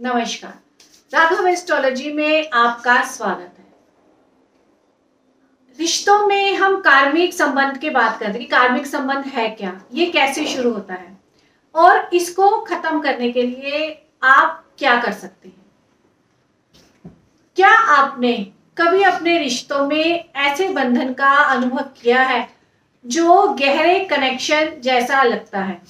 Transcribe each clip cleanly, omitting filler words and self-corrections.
नमस्कार। राघव एस्ट्रोलॉजी में आपका स्वागत है। रिश्तों में हम कार्मिक संबंध की बात करते हैं कि कार्मिक संबंध है क्या, ये कैसे शुरू होता है और इसको खत्म करने के लिए आप क्या कर सकते हैं। क्या आपने कभी अपने रिश्तों में ऐसे बंधन का अनुभव किया है जो गहरे कनेक्शन जैसा लगता है,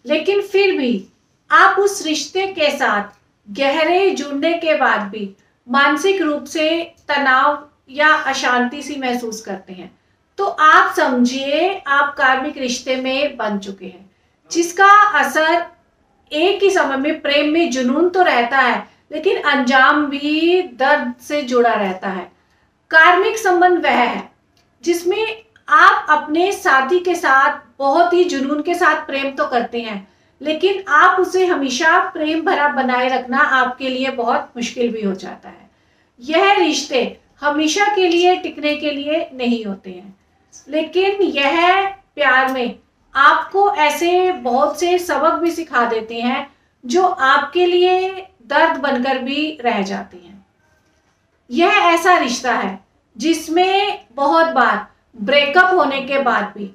लेकिन फिर भी आप उस रिश्ते के साथ गहरे जुड़ने के बाद भी मानसिक रूप से तनाव या अशांति सी महसूस करते हैं, तो आप समझिए आप कार्मिक रिश्ते में बन चुके हैं, जिसका असर एक ही समय में प्रेम में जुनून तो रहता है, लेकिन अंजाम भी दर्द से जुड़ा रहता है। कार्मिक संबंध वह है जिसमें आप अपने साथी के साथ बहुत ही जुनून के साथ प्रेम तो करते हैं, लेकिन आप उसे हमेशा प्रेम भरा बनाए रखना आपके लिए बहुत मुश्किल भी हो जाता है। यह रिश्ते हमेशा के लिए टिकने के लिए नहीं होते हैं, लेकिन यह प्यार में आपको ऐसे बहुत से सबक भी सिखा देते हैं जो आपके लिए दर्द बनकर भी रह जाते हैं। यह ऐसा रिश्ता है जिसमें बहुत बार ब्रेकअप होने के बाद भी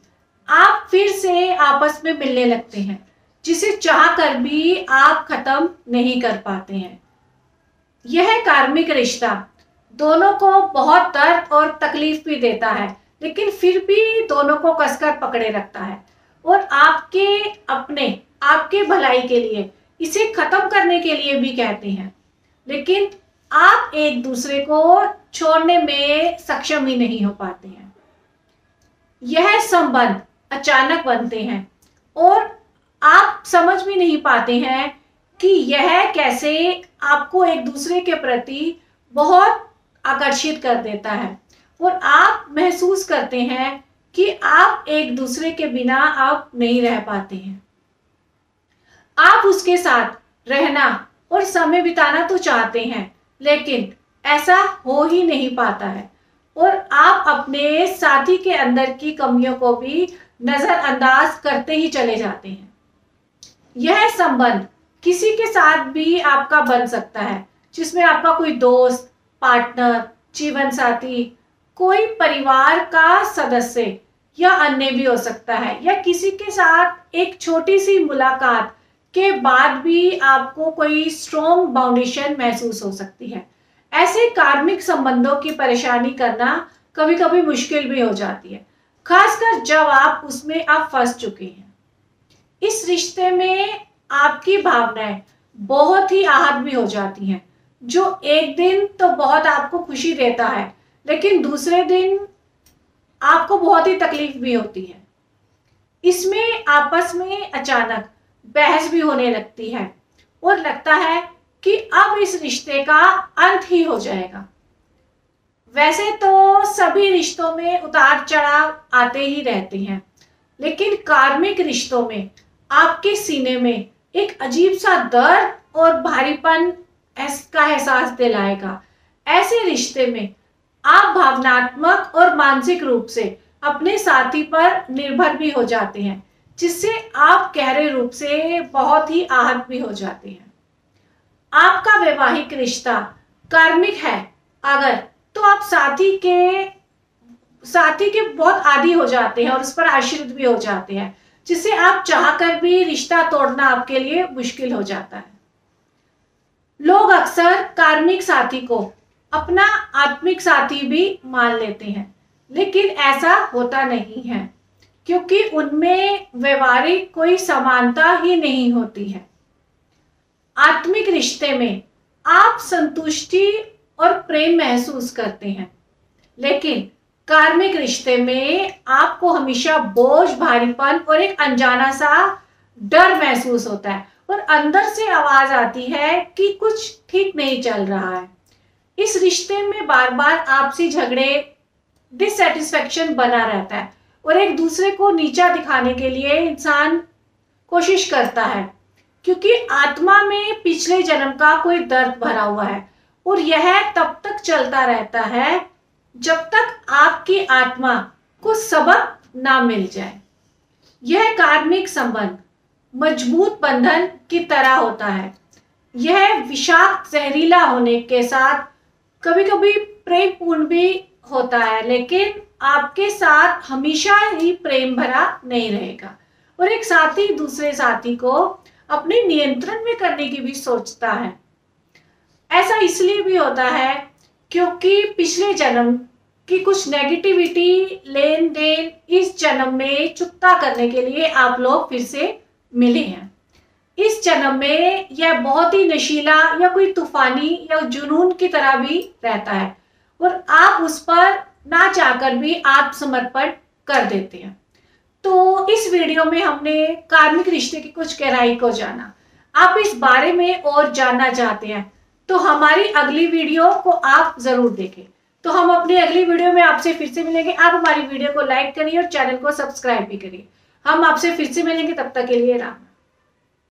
आप फिर से आपस में मिलने लगते हैं, जिसे चाह कर भी आप खत्म नहीं कर पाते हैं। यह कार्मिक रिश्ता दोनों को बहुत दर्द और तकलीफ भी देता है, लेकिन फिर भी दोनों को कसकर पकड़े रखता है और आपके भलाई के लिए इसे खत्म करने के लिए भी कहते हैं, लेकिन आप एक दूसरे को छोड़ने में सक्षम ही नहीं हो पाते हैं। यह संबंध अचानक बनते हैं और आप समझ भी नहीं पाते हैं कि यह कैसे आपको एक दूसरे के प्रति बहुत आकर्षित कर देता है और आप महसूस करते हैं कि आप एक दूसरे के बिना आप नहीं रह पाते हैं। आप उसके साथ रहना और समय बिताना तो चाहते हैं, लेकिन ऐसा हो ही नहीं पाता है और आप अपने साथी के अंदर की कमियों को भी नजरअंदाज करते ही चले जाते हैं। यह संबंध किसी के साथ भी आपका बन सकता है, जिसमें आपका कोई दोस्त, पार्टनर, जीवन साथी, कोई परिवार का सदस्य या अन्य भी हो सकता है, या किसी के साथ एक छोटी सी मुलाकात के बाद भी आपको कोई स्ट्रॉन्ग फाउंडेशन महसूस हो सकती है। ऐसे कार्मिक संबंधों की परेशानी करना कभी कभी मुश्किल भी हो जाती है, खासकर जब आप उसमें फंस चुके हैं। इस रिश्ते में आपकी भावनाएं बहुत ही आहत भी हो जाती हैं, जो एक दिन तो बहुत आपको खुशी देता है, लेकिन दूसरे दिन आपको बहुत ही तकलीफ भी होती है। इसमें आपस में अचानक बहस भी होने लगती है और लगता है कि अब इस रिश्ते का अंत ही हो जाएगा। वैसे तो सभी रिश्तों में उतार चढ़ाव आते ही रहते हैं, लेकिन कार्मिक रिश्तों में आपके सीने में एक अजीब सा दर्द और भारीपन का एहसास दिलाएगा। ऐसे रिश्ते में आप भावनात्मक और मानसिक रूप से अपने साथी पर निर्भर भी हो जाते हैं, जिससे आप गहरे रूप से बहुत ही आहत भी हो जाते हैं। आपका वैवाहिक रिश्ता कार्मिक है अगर, तो आप साथी के बहुत आदी हो जाते हैं और उस पर आश्रित भी हो जाते हैं, जिससे आप चाहकर भी रिश्ता तोड़ना आपके लिए मुश्किल हो जाता है। लोग अक्सर कार्मिक साथी को अपना आत्मिक साथी भी मान लेते हैं, लेकिन ऐसा होता नहीं है, क्योंकि उनमें व्यवहारिक कोई समानता ही नहीं होती है। आत्मिक रिश्ते में आप संतुष्टि और प्रेम महसूस करते हैं, लेकिन कार्मिक रिश्ते में आपको हमेशा बोझ, भारीपन और एक अनजाना सा डर महसूस होता है और अंदर से आवाज आती है कि कुछ ठीक नहीं चल रहा है। इस रिश्ते में बार बार आपसी झगड़े, डिससेटिस्फेक्शन बना रहता है और एक दूसरे को नीचा दिखाने के लिए इंसान कोशिश करता है, क्योंकि आत्मा में पिछले जन्म का कोई दर्द भरा हुआ है और यह तब तक चलता रहता है जब तक आपकी आत्मा को सबक ना मिल जाए। यह कार्मिक संबंध मजबूत बंधन की तरह होता है, यह विषाक्त जहरीला होने के साथ कभी कभी प्रेमपूर्ण भी होता है, लेकिन आपके साथ हमेशा ही प्रेम भरा नहीं रहेगा। और एक साथी दूसरे साथी को अपने नियंत्रण में करने की भी सोचता है। ऐसा इसलिए भी होता है क्योंकि पिछले जन्म की कुछ नेगेटिविटी लेन देन इस जन्म में चुकता करने के लिए आप लोग फिर से मिले हैं। इस जन्म में यह बहुत ही नशीला या कोई तूफानी या जुनून की तरह भी रहता है और आप उस पर ना चाहकर भी आत्मसमर्पण कर देते हैं। तो इस वीडियो में हमने कार्मिक रिश्ते की कुछ गहराई को जाना। आप इस बारे में और जानना चाहते हैं तो हमारी अगली वीडियो को आप जरूर देखें। तो हम अपनी अगली वीडियो में आपसे फिर से मिलेंगे। आप हमारी वीडियो को लाइक करिए और चैनल को सब्सक्राइब भी करिए। हम आपसे फिर से मिलेंगे, तब तक के लिए राम।